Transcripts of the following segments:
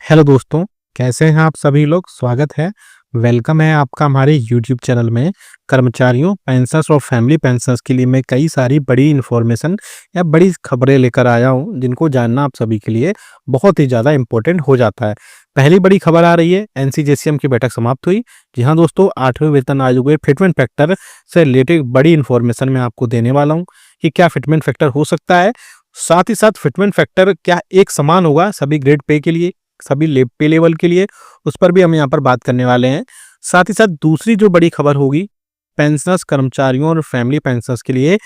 Hello दोस्तों, कैसे हैं आप सभी लोग? स्वागत है, वेलकम है आपका हमारे यूट्यूब चैनल में। कर्मचारियों, पेंशनर्स और फैमिली पेंशनर्स के लिए मैं कई सारी बड़ी इन्फॉर्मेशन या बड़ी खबरें लेकर आया हूँ, जिनको जानना आप सभी के लिए बहुत ही ज़्यादा इम्पोर्टेंट हो जाता है। पहली बड़ी खबर आ रही है, एनसीजेसीएम की बैठक समाप्त हुई। जी हाँ दोस्तों, 8वें वेतन आयोग में फिटमेंट फैक्टर से रिलेटेड बड़ी इन्फॉर्मेशन मैं आपको देने वाला हूँ कि क्या फिटमेंट फैक्टर हो सकता है। साथ ही साथ फिटमेंट फैक्टर क्या एक समान होगा सभी ग्रेड पे के लिए, सभी पे लेवल के लिए, उस पर भी हम यहाँ पर बात करने वाले हैं। साथ ही साथ दूसरी जो बड़ी खबर होगी, पेंशनर्स, कर्मचारियों और फैमिली पेंशनर्स के लिए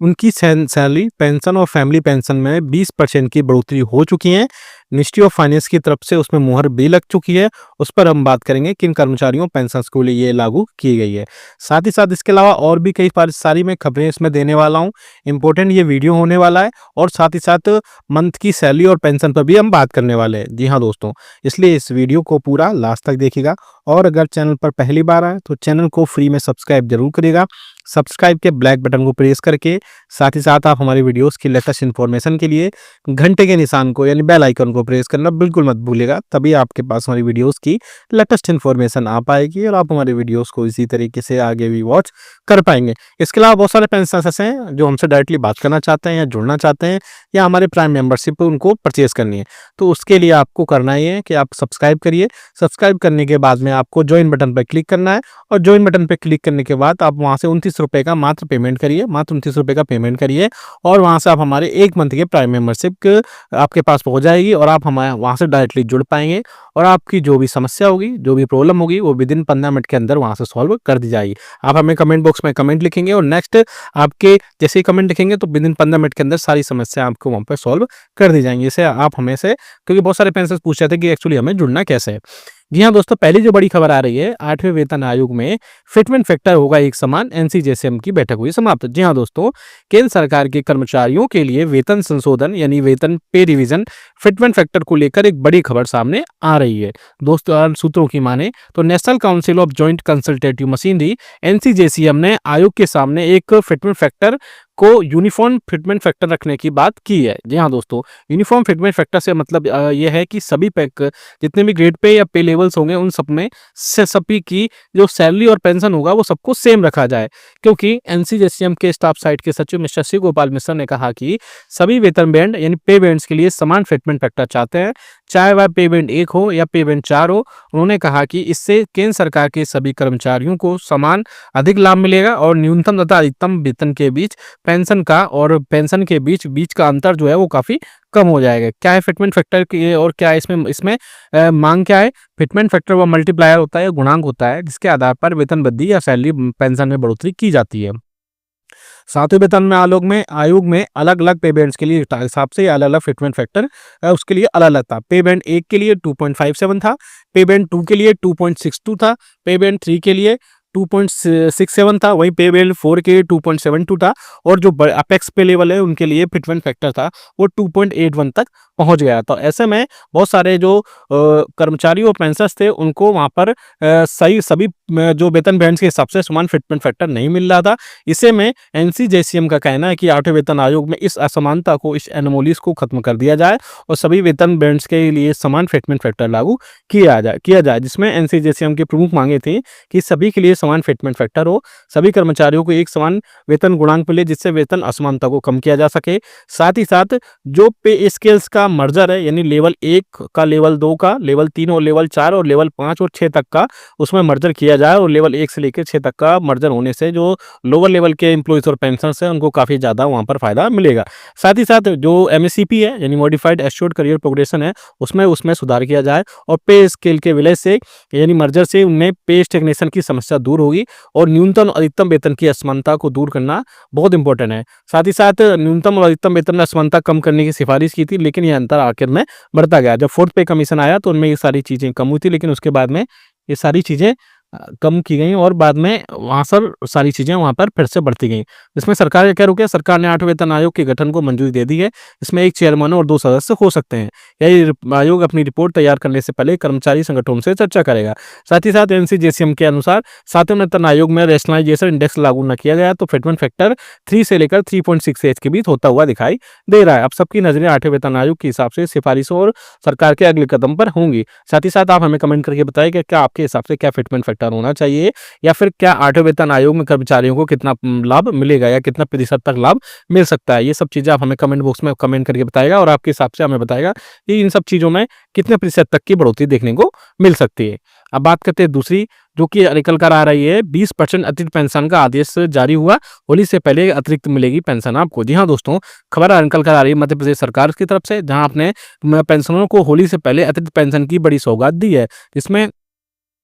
उनकी सैलरी, पेंशन और फैमिली पेंशन में 20% की बढ़ोतरी हो चुकी है। मिनिस्ट्री ऑफ फाइनेंस की तरफ से उसमें मुहर भी लग चुकी है। उस पर हम बात करेंगे किन कर्मचारियों, पेंशनर्स के लिए ये लागू की गई है। साथ ही साथ इसके अलावा और भी कई सारी मैं खबरें इसमें देने वाला हूँ। इंपॉर्टेंट ये वीडियो होने वाला है और साथ ही साथ मंथ की सैलरी और पेंशन पर भी हम बात करने वाले हैं। जी हाँ दोस्तों, इसलिए इस वीडियो को पूरा लास्ट तक देखिएगा और अगर चैनल पर पहली बार आए तो चैनल को फ्री में सब्सक्राइब जरूर करिएगा। सब्सक्राइब के ब्लैक बटन को प्रेस करके साथ ही साथ आप हमारी वीडियोस की लेटेस्ट इन्फॉर्मेशन के लिए घंटे के निशान को यानी बेल आइकन को प्रेस करना बिल्कुल मत भूलिएगा। तभी आपके पास हमारी वीडियोस की लेटेस्ट इन्फॉर्मेशन आ पाएगी और आप हमारी वीडियोस को इसी तरीके से आगे भी वॉच कर पाएंगे। इसके अलावा बहुत सारे पेंशनर्स ऐसे हैं जो हमसे डायरेक्टली बात करना चाहते हैं या जुड़ना चाहते हैं या हमारे प्राइम मेंबरशिप उनको परचेज करनी है, तो उसके लिए आपको करना ही है कि आप सब्सक्राइब करिए। सब्सक्राइब करने के बाद में आपको ज्वाइन बटन पर क्लिक करना है और ज्वाइन बटन पर क्लिक करने के बाद आप वहां से 29 रुपए का मात्र पेमेंट करिए, मात्र 29 रुपए का पेमेंट करिए और वहां से आप हमारे 1 मंथ के प्राइम मेंबरशिप आपके पास पहुंच जाएगी और आप हमारे वहां से डायरेक्टली जुड़ पाएंगे और आपकी जो भी समस्या होगी, जो भी प्रॉब्लम होगी, वो विदिन 15 मिनट के अंदर वहां से सॉल्व कर दी जाएगी। आप हमें कमेंट बॉक्स में कमेंट लिखेंगे और नेक्स्ट आपके जैसे ही कमेंट लिखेंगे तो विदिन 15 मिनट के अंदर सारी समस्या आपको वहां पर सॉल्व कर दी जाएंगी। इसे आप हमें से, क्योंकि बहुत सारे पेंशनर्स पूछ रहे थे कि एक्चुअली हमें जुड़ना कैसे है। जी हाँ दोस्तों, पहली जो बड़ी खबर आ रही है, 8वें वेतन आयोग में फिटमेंट फैक्टर होगा एक समान, एनसीजेसीएम की बैठक हुई समाप्त। जी हाँ दोस्तों, केंद्र सरकार के कर्मचारियों के लिए वेतन संशोधन यानी वेतन पे रिवीजन फिटमेंट फैक्टर को लेकर एक बड़ी खबर सामने आ रही है। दोस्तों, सूत्रों की माने तो national council of joint consultative machinery NCJCM ने आयोग के सामने एक फिटमेंट फैक्टर को यूनिफॉर्म फिटमेंट फैक्टर रखने की बात की है। जी हाँ दोस्तों, यूनिफॉर्म फिटमेंट फैक्टर से मतलब यह है कि सभी पैक जितने भी ग्रेड पे या पे लेवल्स होंगे उन सब में से सभी की जो सैलरी और पेंशन होगा वो सबको सेम रखा जाए, क्योंकि एनसीजेसीएम के स्टाफ साइट के सचिव मिस्टर शिव गोपाल मिश्र ने कहा कि सभी वेतन बैंड यानी पे बैंड्स के लिए समान फिटमेंट फैक्टर चाहते हैं, चाहे वह पे बैंड 1 हो या पे बैंड 4 हो। उन्होंने कहा कि इससे केंद्र सरकार के सभी कर्मचारियों को समान अधिक लाभ मिलेगा और न्यूनतम तथा अधिकतम वेतन के बीच पेंशन का और पेंशन के बीच का अंतर जो है वो काफी कम हो जाएगा। क्या है फिटमेंट फैक्टर की और क्या है इसमें इसमें मांग क्या है? फिटमेंट फैक्टर वो मल्टीप्लायर होता है, गुणांक होता है जिसके आधार पर वेतन वृद्धि या सैलरी पेंशन में बढ़ोतरी की जाती है। सातवें वेतन में आयोग में अलग अलग पे बैंड्स के लिए हिसाब से अलग अलग फिटमेंट फैक्टर उसके लिए अलग अलग था। पे बैंड 1 के लिए 2.57 था, पे बैंड 2 के लिए 2.62 था, पे बैंड 3 के लिए 2.67 था, वहीं पे बैंड 4 के लिए 2.72 था और जो अपेक्स पे लेवल है उनके लिए फिटमेंट फैक्टर था वो 2.81 तक पहुंच गया। तो ऐसे में बहुत सारे जो कर्मचारी और पेंशनर्स थे उनको वहां पर सही सभी जो वेतन बैंड्स के हिसाब से समान फिटमेंट फैक्टर नहीं मिल रहा था। इसे में एनसीजेसीएम का कहना है कि 8वें वेतन आयोग में इस असमानता को, इस एनोमोलीज को खत्म कर दिया जाए और सभी वेतन बैंड्स के लिए समान फिटमेंट फैक्टर लागू किया जाए जिसमें एनसीजेसीएम की प्रमुख मांगे थी कि सभी के लिए समान फिटमेंट फैक्टर हो, सभी कर्मचारियों को एक समान वेतन गुणांक मिले जिससे वेतन असमानता को कम किया जा सके। साथ ही साथ जो पे स्केल्स का मर्जर है यानी लेवल 1 का, लेवल 2 का, लेवल 3 और लेवल 4 और लेवल 5 और 6 तक का उसमें मर्जर किया जाए और लेवल 1 से लेकर 6 तक का मर्जर होने से जो लोअर लेवल के एम्प्लॉइज और पेंशनर्स हैं उनको काफ़ी ज़्यादा वहाँ पर फायदा मिलेगा। साथ ही साथ जो एमएससीपी है यानी मॉडिफाइड एश्योर्ड करियर प्रोग्रेशन है उसमें सुधार किया जाए और पे स्केल के विलय से यानी मर्जर से उनमें पे स्टेग्नेशन की समस्या दूर होगी और न्यूनतम और अधिकतम वेतन की असमानता को दूर करना बहुत इंपॉर्टेंट है। साथ ही साथ न्यूनतम और अधिकतम वेतन में असमानता कम करने की सिफारिश की थी, लेकिन यह अंतर आखिर में बढ़ता गया। जब 4th पे कमीशन आया तो उनमें ये सारी चीज़ें कम हुई थी, लेकिन उसके बाद में ये सारी चीज़ें कम की गई और बाद में वहाँ सर सारी चीज़ें वहाँ पर फिर से बढ़ती गईं। इसमें सरकार का क्या रुक गया, सरकार ने 8वें वेतन आयोग के गठन को मंजूरी दे दी है। इसमें 1 चेयरमैन और 2 सदस्य हो सकते हैं। यह आयोग अपनी रिपोर्ट तैयार करने से पहले कर्मचारी संगठनों से चर्चा करेगा। साथ ही साथ एनसीजेसीएम के अनुसार 7वें वेतन आयोग में रैशनलाइजेशन इंडेक्स लागू न किया गया तो फिटमेंट फैक्टर 3 से लेकर 3.68 के बीच होता हुआ दिखाई दे रहा है। अब सबकी नज़रें 8वें वेतन आयोग के हिसाब से सिफारिशों और सरकार के अगले कदम पर होंगी। साथ ही साथ आप हमें कमेंट करके बताइए कि क्या आपके हिसाब से क्या फिटमेंट फैक्टर होना चाहिए, या फिर क्या 8वें वेतन आयोग में कर्मचारियों को कितना लाभ मिलेगा या कितना प्रतिशत तक लाभ मिल सकता है। ये सब चीज़ें आप हमें कमेंट बॉक्स में कमेंट करके बताइएगा और आपके हिसाब से हमें बताएगा कि इन सब चीज़ों में कितने प्रतिशत तक की बढ़ोतरी देखने को मिल सकती है। अब बात करते हैं दूसरी, जो कि निकल कर आ रही है, 20% अतिरिक्त पेंशन का आदेश जारी हुआ। होली से पहले अतिरिक्त मिलेगी पेंशन आपको। जी हाँ दोस्तों, खबर निकल कर आ रही है मध्य प्रदेश सरकार की तरफ से, जहां आपने पेंशनरों को होली से पहले अतिरिक्त पेंशन की बड़ी सौगात दी है। इसमें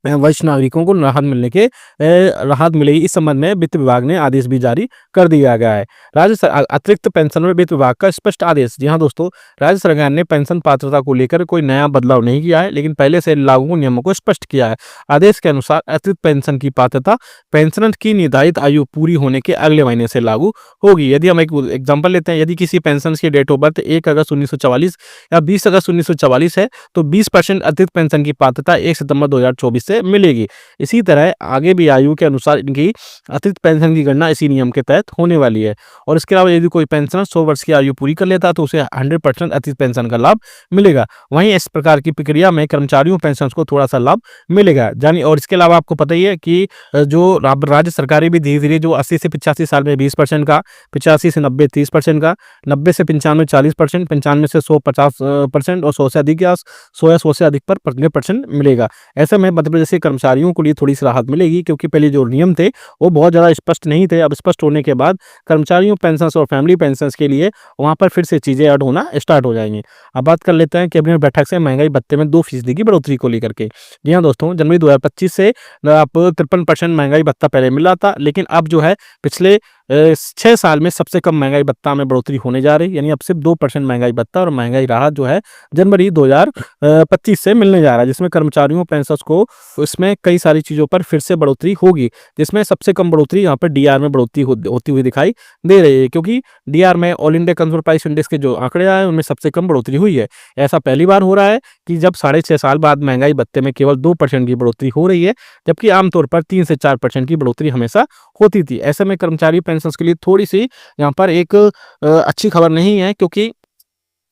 वरिष्ठ नागरिकों को राहत मिलेगी। इस संबंध में वित्त विभाग ने आदेश भी जारी कर दिया गया है। अतिरिक्त पेंशन में वित्त विभाग का स्पष्ट आदेश। जी हाँ दोस्तों, राज्य सरकार ने पेंशन पात्रता को लेकर कोई नया बदलाव नहीं किया है, लेकिन पहले से लागू नियमों को स्पष्ट किया है। आदेश के अनुसार अतिरिक्त पेंशन की पात्रता पेंशनर की निर्धारित आयु पूरी होने के अगले महीने से लागू होगी। यदि हम एक एग्जाम्पल लेते हैं, यदि किसी पेंशन की डेट ऑफ बर्थ 1 अगस्त 1944 या 20 अगस्त 1944 है, तो 20% अतिरिक्त पेंशन की पात्रता 1 सितंबर 2024 से मिलेगी। इसी तरह आगे भी आयु के अनुसार इनकी अतिरिक्त पेंशन की गणना इसी नियम के तहत होने वाली है। और इसके अलावा यदि कोई पेंशनर 100 वर्ष की आयु पूरी कर लेता है तो उसे 100% अतिरिक्त पेंशन का लाभ मिलेगा। वहीं इस प्रकार की प्रक्रिया में कर्मचारियों पेंशन को थोड़ा सा लाभ मिलेगा जानी। और इसके अलावा आपको पता ही है कि जो राज्य सरकारें भी धीरे धीरे जो 80 से 85 साल में 20% का, 85 से 90 30% का, 90 से 95 40%, 95 से 100 50% और 100 से अधिक या 100 से अधिक पर 15% मिलेगा। ऐसे में मध्य प्रदेश के कर्मचारियों के लिए थोड़ी सी राहत मिलेगी, क्योंकि पहले जो नियम थे वो बहुत ज़्यादा स्पष्ट नहीं थे। अब स्पष्ट होने के बाद कर्मचारियों पेंशन और फैमिली पेंशन के लिए वहाँ पर फिर से चीज़ें ऐड होना स्टार्ट हो जाएंगी। अब बात कर लेते हैं कैबिनेट बैठक से महंगाई भत्ते में 2% की बढ़ोतरी को लेकर के। जी हाँ दोस्तों, जनवरी 2025 से आप 53% महंगाई भत्ता पहले मिल रहा था, लेकिन अब जो है पिछले 6 साल में सबसे कम महंगाई भत्ता में बढ़ोतरी होने जा रही है। यानी अब सिर्फ 2% महंगाई भत्ता और महंगाई राहत जो है जनवरी 2025 से मिलने जा रहा है, जिसमें कर्मचारियों पेंशनर्स को इसमें कई सारी चीज़ों पर फिर से बढ़ोतरी होगी। जिसमें सबसे कम बढ़ोतरी यहाँ पर डीआर में बढ़ोतरी होती हुई दिखाई दे रही है, क्योंकि डीआर में all India consumer price index के जो आंकड़े आए उनमें सबसे कम बढ़ोतरी हुई है। ऐसा पहली बार हो रहा है कि जब 6.5 साल बाद महंगाई भत्ते में केवल 2% की बढ़ोतरी हो रही है, जबकि आमतौर पर 3 से 4% की बढ़ोतरी हमेशा होती थी। ऐसे में कर्मचारी पेंशन के लिए थोड़ी सी यहाँ पर एक अच्छी खबर नहीं है, क्योंकि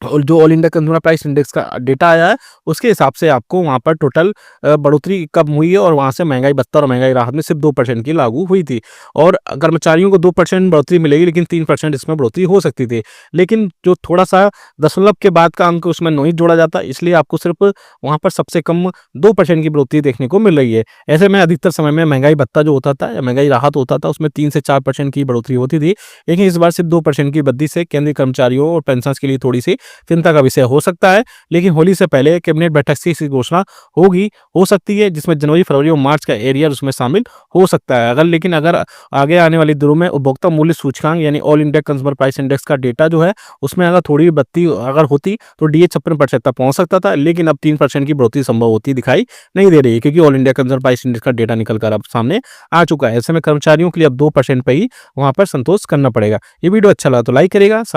और जो all India consumer price index का डेटा आया है उसके हिसाब से आपको वहाँ पर टोटल बढ़ोतरी कब हुई है, और वहाँ से महंगाई भत्ता और महंगाई राहत में सिर्फ 2% की लागू हुई थी। और कर्मचारियों को 2% बढ़ोतरी मिलेगी, लेकिन 3% इसमें बढ़ोतरी हो सकती थी। लेकिन जो थोड़ा सा दशमलव के बाद का अंक उसमें नहीं जोड़ा जाता, इसलिए आपको सिर्फ वहाँ पर सबसे कम 2% की बढ़ोतरी देखने को मिल रही है। ऐसे में अधिकतर समय में महंगाई भत्ता जो होता था या महंगाई राहत होता था उसमें 3 से 4% की बढ़ोतरी होती थी, लेकिन इस बार सिर्फ 2% की वृद्धि से केंद्रीय कर्मचारियों और पेंशन के लिए थोड़ी सी चिंता का विषय हो सकता है। लेकिन होली से पहले कैबिनेट बैठक से इसकी घोषणा हो सकती है, जिसमें जनवरी फरवरी और मार्च का एरियर उसमें शामिल हो सकता है। अगर आगे आने वाली दिनों में उपभोक्ता मूल्य सूचकांक यानी all India consumer price index का डेटा जो है उसमें अगर थोड़ी बढ़ती अगर होती तो डीए 56% तक पहुंच सकता था, लेकिन अब 3% की बढ़ोतरी संभव होती दिखाई नहीं दे रही है, क्योंकि all India consumer price index का डेटा निकल कर अब सामने आ चुका है। ऐसे में कर्मचारियों के लिए अब 2% पे ही वहां पर संतोष करना पड़ेगा। ये वीडियो अच्छा लगा तो लाइक करेगा।